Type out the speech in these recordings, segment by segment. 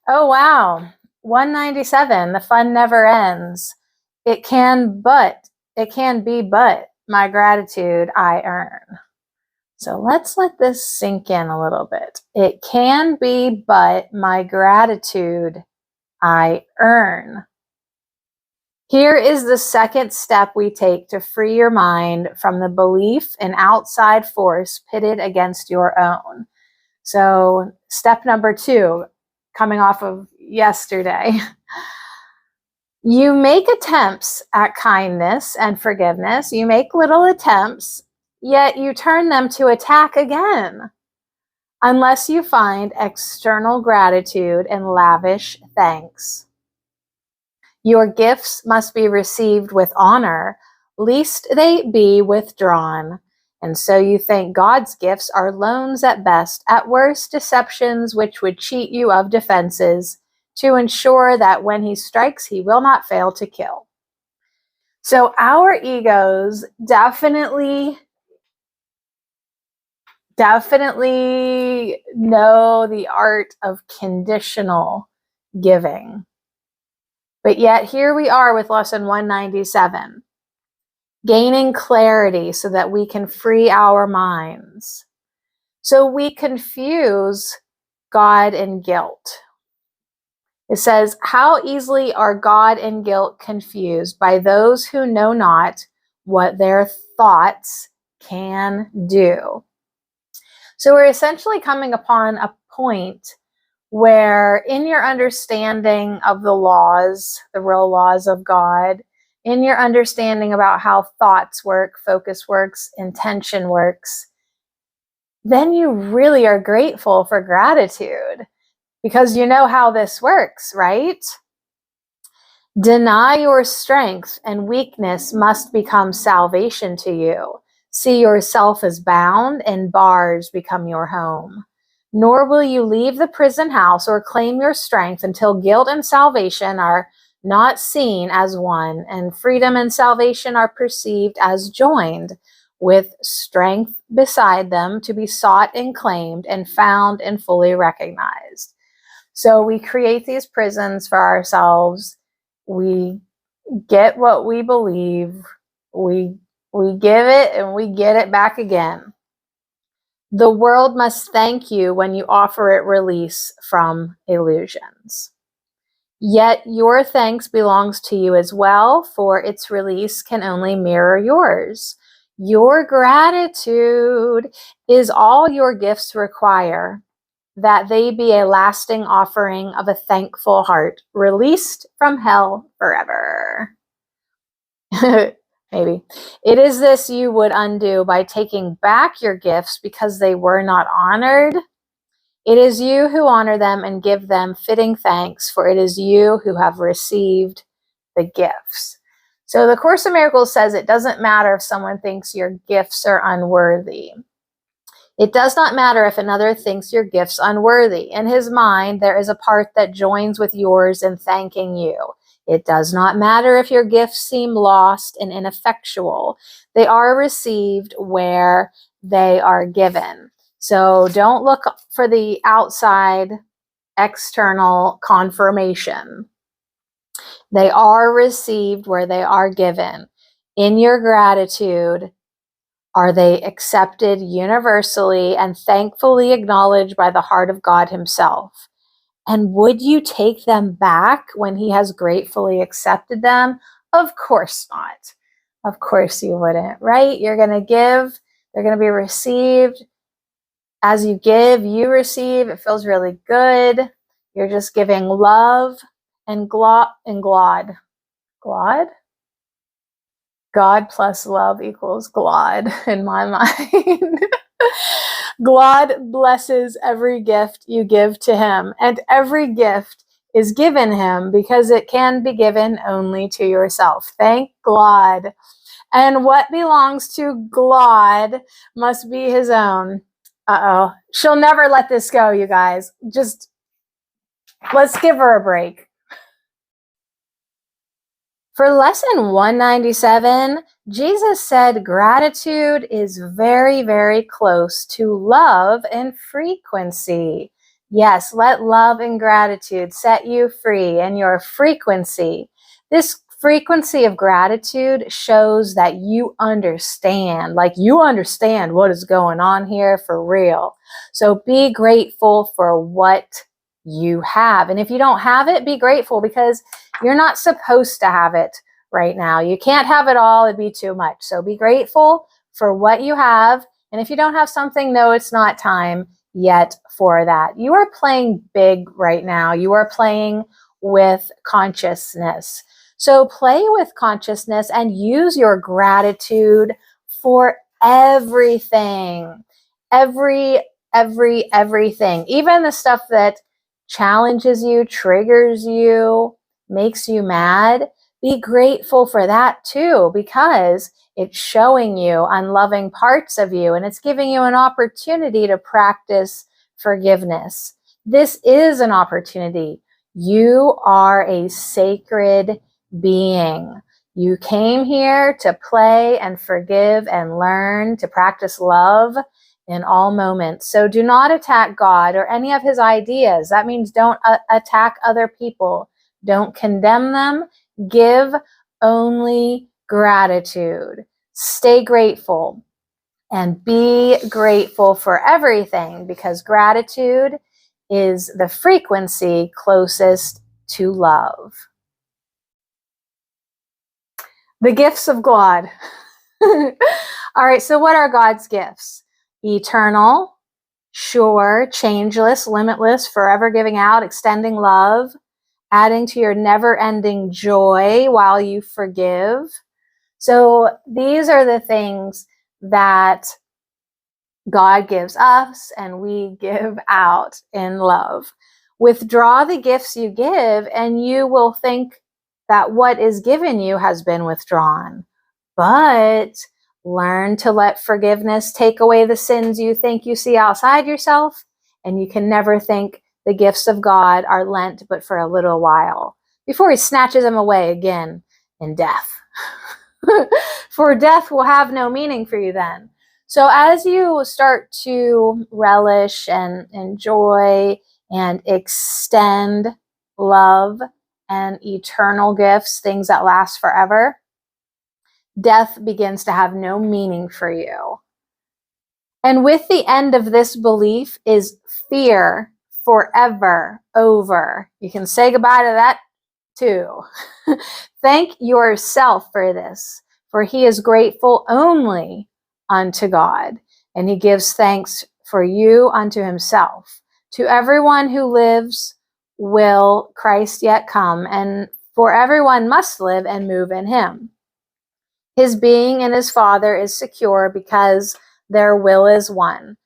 Oh, wow. 197. The fun never ends. It can be but my gratitude I earn. So let's let this sink in a little bit. It can be but my gratitude I earn. Here is the second step we take to free your mind from the belief in outside force pitted against your own. So step number 2, coming off of yesterday. You make attempts at kindness and forgiveness. You make little attempts, yet you turn them to attack again, unless you find external gratitude and lavish thanks. Your gifts must be received with honor, lest they be withdrawn. And so you think God's gifts are loans at best, at worst deceptions which would cheat you of defenses, to ensure that when he strikes, he will not fail to kill. So our egos definitely know the art of conditional giving. But yet here we are with lesson 197, gaining clarity so that we can free our minds. So we confuse God and guilt. It says, how easily are God and guilt confused by those who know not what their thoughts can do. So we're essentially coming upon a point where in your understanding of the laws, the real laws of God, in your understanding about how thoughts work, focus works, intention works, then you really are grateful for gratitude because you know how this works, right? Deny your strength and weakness must become salvation to you. See yourself as bound and bars become your home. Nor will you leave the prison house or claim your strength until guilt and salvation are not seen as one, and freedom and salvation are perceived as joined, with strength beside them to be sought and claimed and found and fully recognized. So we create these prisons for ourselves. We get what we believe. We give it and we get it back again. The world must thank you when you offer it release from illusions. Yet your thanks belongs to you as well, for its release can only mirror yours. Your gratitude is all your gifts require, that they be a lasting offering of a thankful heart, released from hell forever. Maybe. It is this you would undo by taking back your gifts because they were not honored. It is you who honor them and give them fitting thanks, for it is you who have received the gifts. So the Course in Miracles says it doesn't matter if someone thinks your gifts are unworthy. It does not matter if another thinks your gifts unworthy. In his mind, there is a part that joins with yours in thanking you. It does not matter if your gifts seem lost and ineffectual. They are received where they are given. So don't look for the outside external confirmation. They are received where they are given. In your gratitude, are they accepted universally and thankfully acknowledged by the heart of God himself? And would you take them back when he has gratefully accepted them? Of course not. Of course you wouldn't, right? You're going to give, they're going to be received. As you give, you receive. It feels really good. You're just giving love and glad. Glad? God plus love equals glad in my mind. God blesses every gift you give to him, and every gift is given him because it can be given only to yourself. Thank God. And what belongs to God must be his own. Uh-oh. She'll never let this go, you guys. Just let's give her a break. For lesson 197, Jesus said gratitude is very, very close to love in frequency. Yes, let love and gratitude set you free in your frequency. This frequency of gratitude shows that you understand, like you understand what is going on here for real. So be grateful for what you have. And if you don't have it, be grateful, because you're not supposed to have it right now. You can't have it all, it'd be too much. So be grateful for what you have. And if you don't have something, no, it's not time yet for that. You are playing big right now. You are playing with consciousness. So play with consciousness and use your gratitude for everything. Everything. Even the stuff that challenges you, triggers you, makes you mad. Be grateful for that too, because it's showing you unloving parts of you, and it's giving you an opportunity to practice forgiveness. This is an opportunity. You are a sacred being. You came here to play and forgive and learn to practice love in all moments. So do not attack God or any of his ideas. That means don't attack other people. Don't condemn them. Give only gratitude. Stay grateful and be grateful for everything, because gratitude is the frequency closest to love. The gifts of God. All right, so what are God's gifts? Eternal, sure, changeless, limitless, forever giving out, extending love, adding to your never-ending joy while you forgive. So these are the things that God gives us and we give out in love. Withdraw the gifts you give, and you will think that what is given you has been withdrawn. But learn to let forgiveness take away the sins you think you see outside yourself, and you can never think the gifts of God are lent but for a little while, before he snatches them away again in death. For death will have no meaning for you then. So as you start to relish and enjoy and extend love and eternal gifts, things that last forever, death begins to have no meaning for you. And with the end of this belief is fear forever over. You can say goodbye to that too. Thank yourself for this, for he is grateful only unto God, and he gives thanks for you unto himself. To everyone who lives will Christ yet come, and for everyone must live and move in him. His being in his Father is secure, because their will is one.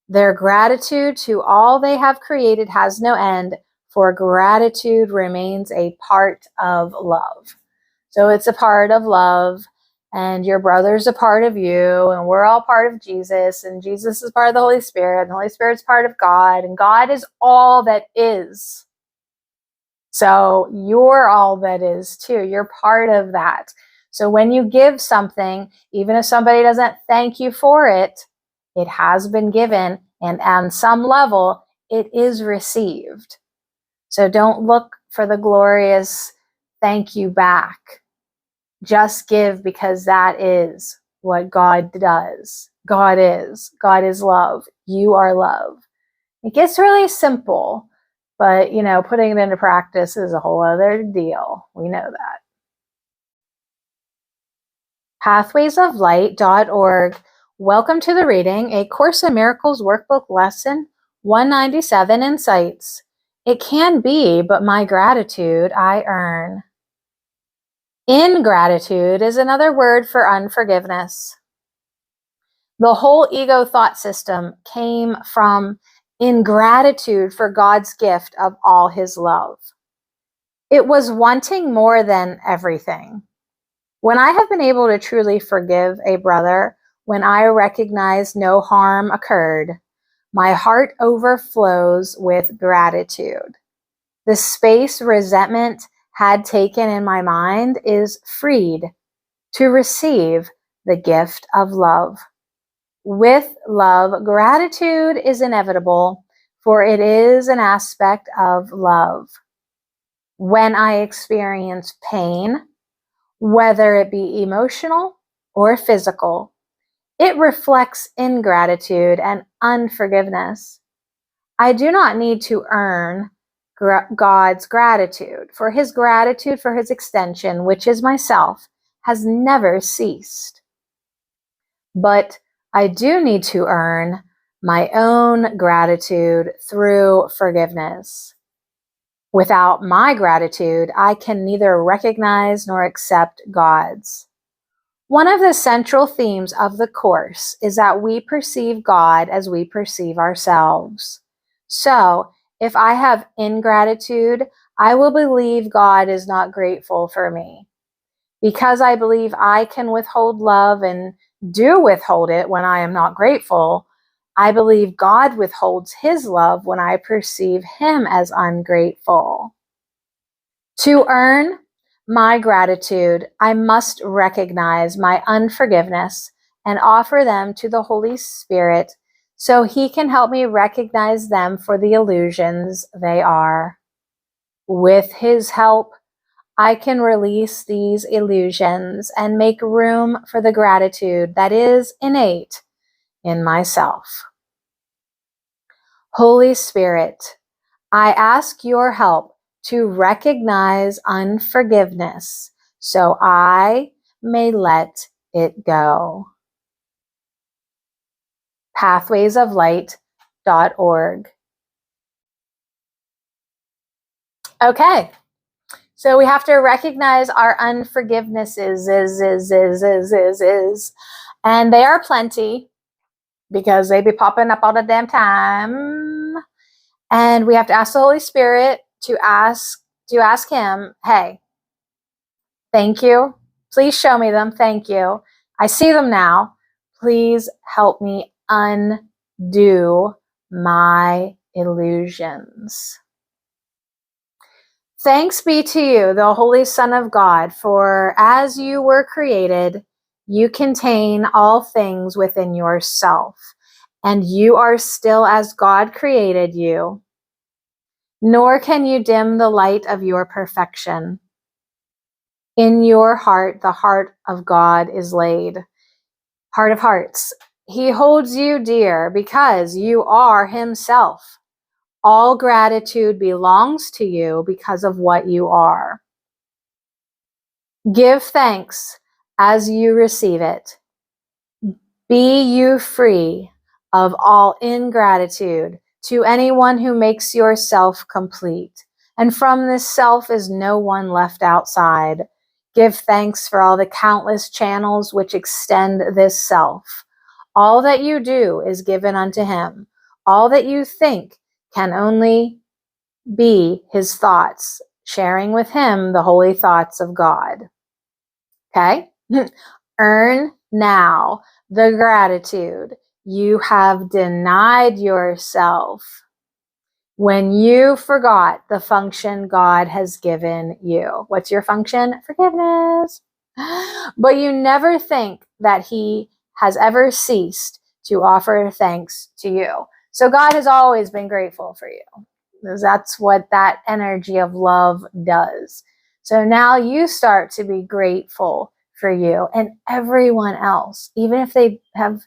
Their gratitude to all they have created has no end, for gratitude remains a part of love. So it's a part of love, and your brother's a part of you, and we're all part of Jesus, and Jesus is part of the Holy Spirit, and the Holy Spirit's part of God, and God is all that is. So you're all that is too. You're part of that. So when you give something, even if somebody doesn't thank you for it, it has been given, and on some level, it is received. So don't look for the glorious thank you back. Just give, because that is what God does. God is. God is love. You are love. It gets really simple, but putting it into practice is a whole other deal. We know that. Pathwaysoflight.org. Welcome to the reading, A Course in Miracles Workbook Lesson 197, Insights. It can be, but my gratitude I earn. Ingratitude is another word for unforgiveness. The whole ego thought system came from ingratitude for God's gift of all his love. It was wanting more than everything. When I have been able to truly forgive a brother, when I recognize no harm occurred, my heart overflows with gratitude. The space resentment had taken in my mind is freed to receive the gift of love. With love, gratitude is inevitable, for it is an aspect of love. When I experience pain, whether it be emotional or physical, it reflects ingratitude and unforgiveness. I do not need to earn God's gratitude, for his gratitude for his extension, which is myself, has never ceased. But I do need to earn my own gratitude through forgiveness. Without my gratitude, I can neither recognize nor accept God's. One of the central themes of the Course is that we perceive God as we perceive ourselves. So, if I have ingratitude, I will believe God is not grateful for me. Because I believe I can withhold love and do withhold it when I am not grateful, I believe God withholds his love when I perceive him as ungrateful. To earn my gratitude, I must recognize my unforgiveness and offer them to the Holy Spirit so he can help me recognize them for the illusions they are. With his help, I can release these illusions and make room for the gratitude that is innate in myself. Holy Spirit, I ask your help to recognize unforgiveness so I may let it go. pathwaysoflight.org. Okay, so we have to recognize our unforgivenesses, and they are plenty because they be popping up all the damn time. And we have to ask the Holy Spirit to ask him, hey, thank you. Please show me them. Thank you. I see them now. Please help me undo my illusions. Thanks be to you, the Holy Son of God, for as you were created, you contain all things within yourself, and you are still as God created you, nor can you dim the light of your perfection. In your heart, the heart of God is laid. Heart of hearts. He holds you dear because you are himself. All gratitude belongs to you because of what you are. Give thanks as you receive it. Be you free of all ingratitude to anyone who makes yourself complete. And from this self is no one left outside. Give thanks for all the countless channels which extend this self. All that you do is given unto him. All that you think can only be his thoughts, sharing with him the holy thoughts of God. Okay? Earn now the gratitude you have denied yourself when you forgot the function God has given you. What's your function? Forgiveness. But you never think that he has ever ceased to offer thanks to you. So God has always been grateful for you, because that's what that energy of love does. So now you start to be grateful for you and everyone else, even if they have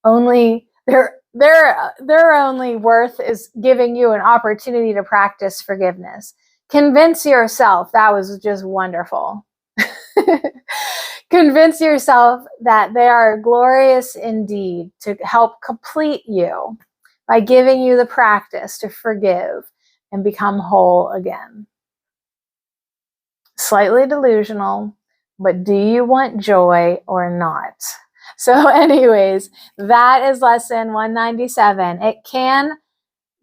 only their only worth is giving you an opportunity to practice forgiveness. Convince yourself that was just wonderful. Convince yourself that they are glorious indeed to help complete you by giving you the practice to forgive and become whole again. Slightly delusional, but do you want joy or not? So anyways, that is lesson 197. It can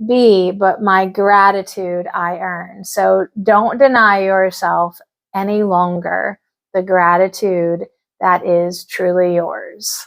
be, but my gratitude I earn. So don't deny yourself any longer the gratitude that is truly yours.